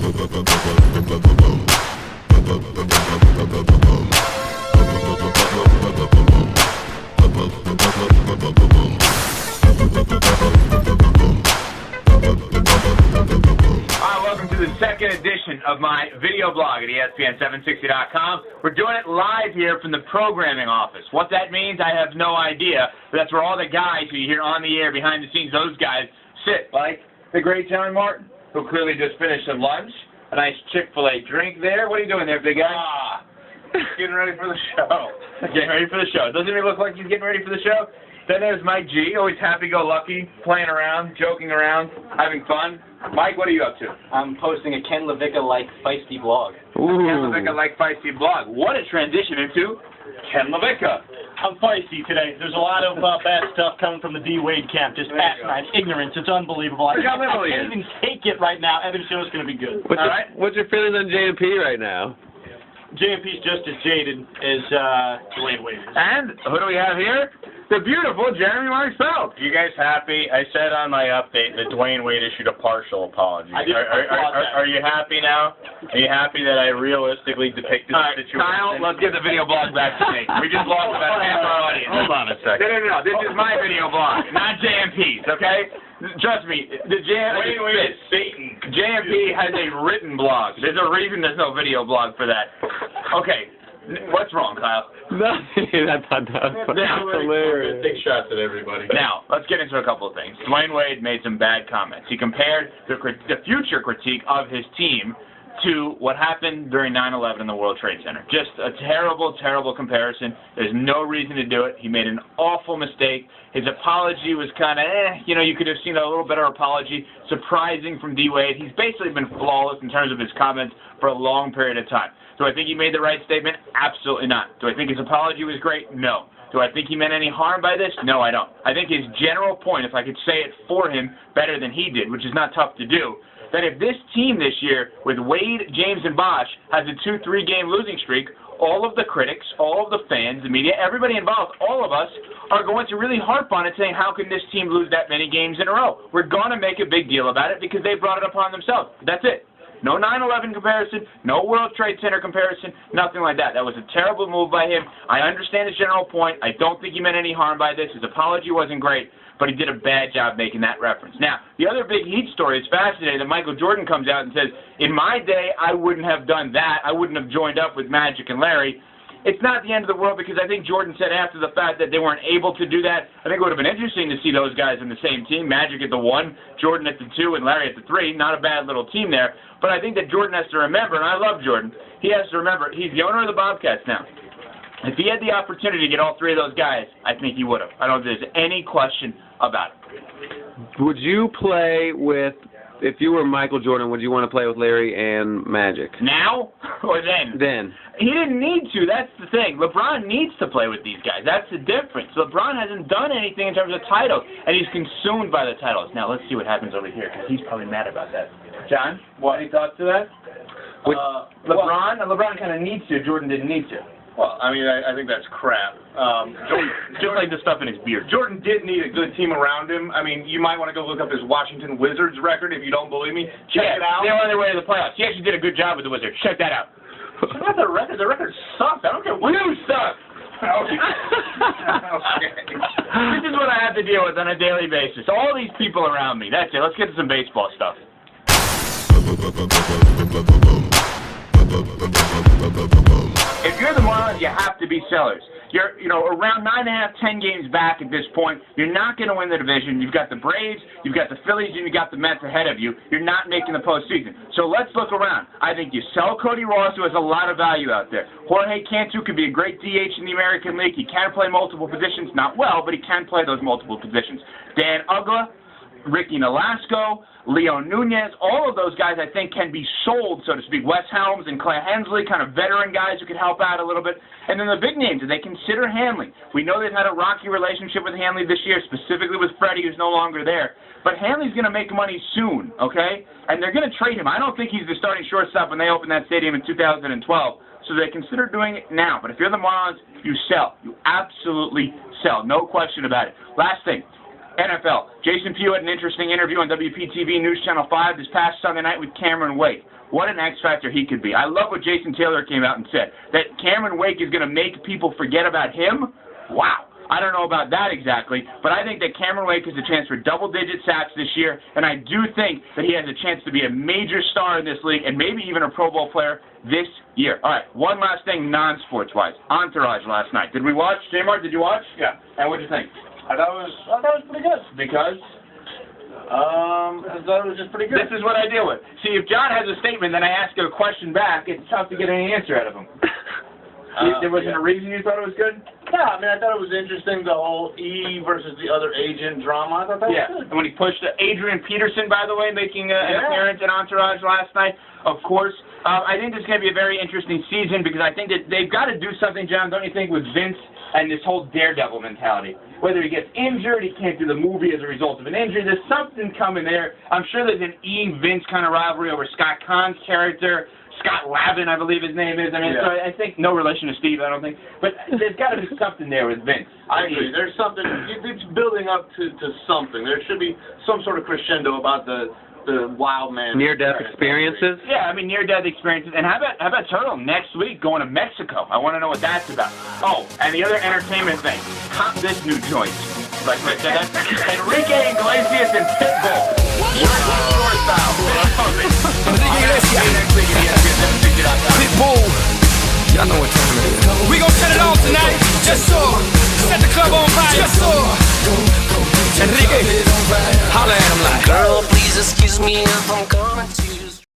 Welcome to the second edition of my video blog at ESPN760.com. We're doing it live here from the programming office. What that means, I have no idea, but that's where all the guys who you hear on the air, behind the scenes, those guys sit, like the great John Martin, who clearly just finished some lunch, a nice Chick-fil-A drink there. What are you doing there, big guy? Getting ready for the show. Getting ready for the show. Doesn't he look like he's getting ready for the show? Then there's Mike G, always happy-go-lucky, playing around, joking around, having fun. Mike, what are you up to? I'm posting a Ken LaVicka-like feisty blog. Ooh. Ken LaVicka-like feisty blog. What a transition into Ken LaVicka. I'm feisty today. There's a lot of bad stuff coming from the D. Wade camp. Just asinine ignorance. It's unbelievable. I can't even take it right now. Evan's show is going to be good. What's your feelings on J&P right now? J&P's just as jaded as Dwayne Wade is. And who do we have here? The beautiful Jeremy Marcel. You guys happy? I said on my update that Dwayne Wade issued a partial apology. Are you happy now? Are you happy that I realistically depicted the situation? Kyle, let's give the video blog back to me. We just lost about half our audience. Hold on a second. No. This is my video blog, not JMP's, okay? Trust me, Dwayne Wade is Satan. JMP has a written blog. There's a reason there's no video blog for that. Okay, what's wrong, Kyle? Nothing. I thought that was hilarious. Take shots at everybody. Now, let's get into a couple of things. Dwayne Wade made some bad comments. He compared the future critique of his team to what happened during 9/11 in the World Trade Center. Just a terrible, terrible comparison. There's no reason to do it. He made an awful mistake. His apology was kind of, you could have seen a little better apology. Surprising from D. Wade. He's basically been flawless in terms of his comments for a long period of time. Do I think he made the right statement? Absolutely not. Do I think his apology was great? No. Do I think he meant any harm by this? No, I don't. I think his general point, if I could say it for him better than he did, which is not tough to do, that if this team this year with Wade, James, and Bosh has a 2-3 game losing streak, all of the critics, all of the fans, the media, everybody involved, all of us are going to really harp on it saying, how can this team lose that many games in a row? We're going to make a big deal about it because they brought it upon themselves. That's it. No 9/11 comparison, no World Trade Center comparison, nothing like that. That was a terrible move by him. I understand his general point. I don't think he meant any harm by this. His apology wasn't great, but he did a bad job making that reference. Now, the other big Heat story is fascinating that Michael Jordan comes out and says, in my day, I wouldn't have done that. I wouldn't have joined up with Magic and Larry. It's not the end of the world because I think Jordan said after the fact that they weren't able to do that. I think it would have been interesting to see those guys in the same team, Magic at the 1, Jordan at the 2, and Larry at the 3. Not a bad little team there. But I think that Jordan has to remember, and I love Jordan, he has to remember he's the owner of the Bobcats now. If he had the opportunity to get all 3 of those guys, I think he would have. I don't think there's any question about it. Would you play with, if you were Michael Jordan, would you want to play with Larry and Magic? Now or then? Then. He didn't need to. That's the thing. LeBron needs to play with these guys. That's the difference. LeBron hasn't done anything in terms of titles, and he's consumed by the titles. Now, let's see what happens over here, because he's probably mad about that. John, any thoughts to that? LeBron kind of needs to. Jordan didn't need to. Well, I mean, I think that's crap. Just like the stuff in his beard. Jordan did need a good team around him. I mean, you might want to go look up his Washington Wizards record if you don't believe me. Check it out. They're on their way to the playoffs. He actually did a good job with the Wizards. Check that out. Check out the record. The record sucks. I don't care what you suck. Okay. This is what I have to deal with on a daily basis. All these people around me. That's it. Let's get to some baseball stuff. If you're the Marlins, you have to be sellers. You're, around 9.5, 10 games back at this point. You're not going to win the division. You've got the Braves, you've got the Phillies, and you've got the Mets ahead of you. You're not making the postseason. So let's look around. I think you sell Cody Ross, who has a lot of value out there. Jorge Cantu could be a great DH in the American League. He can play multiple positions, not well, but he can play those multiple positions. Dan Uggla, Ricky Nolasco, Leo Nunez, all of those guys I think can be sold, so to speak. Wes Helms and Clay Hensley, kind of veteran guys who could help out a little bit. And then the big names, do they consider Hanley? We know they've had a rocky relationship with Hanley this year, specifically with Freddie, who's no longer there. But Hanley's going to make money soon, okay? And they're going to trade him. I don't think he's the starting shortstop when they open that stadium in 2012. So they consider doing it now. But if you're the Marlins, you sell. You absolutely sell. No question about it. Last thing. NFL. Jason Pugh had an interesting interview on WPTV News Channel 5 this past Sunday night with Cameron Wake. What an X factor he could be. I love what Jason Taylor came out and said, that Cameron Wake is going to make people forget about him. Wow. I don't know about that exactly, but I think that Cameron Wake has a chance for double-digit sacks this year, and I do think that he has a chance to be a major star in this league and maybe even a Pro Bowl player this year. All right, one last thing non-sports-wise. Entourage last night. Did we watch? J-Mark, did you watch? Yeah. And what did you think? I thought it was pretty good. Because? I thought it was just pretty good. This is what I deal with. See, if John has a statement, then I ask a question back, it's tough to get any answer out of him. There wasn't a reason you thought it was good? Yeah, I mean, I thought it was interesting, the whole E versus the other agent drama. I thought that was good. And when he pushed Adrian Peterson, by the way, making an appearance in Entourage last night, of course. I think this is going to be a very interesting season because I think that they've got to do something, John, don't you think, with Vince and this whole daredevil mentality. Whether he gets injured, he can't do the movie as a result of an injury, there's something coming there. I'm sure there's an E-Vince kind of rivalry over Scott Cahn's character. Scott Lavin, I believe his name is. I mean, so I think no relation to Steve, I don't think. But there's got to be something there with Vince. I agree. There's something. It's building up to something. There should be some sort of crescendo about the wild man. Near-death experiences? Yeah, I mean, near-death experiences. And how about Turtle next week going to Mexico? I want to know what that's about. Oh, and the other entertainment thing. Cop this new joint. Like I said, that's Enrique Iglesias and Pitbull. Pitbull, y'all know what time it is. We gon' set it off tonight. Just so. Set the club on fire. Just so. Enrique, holla at him like. Girl, please excuse me if I'm coming.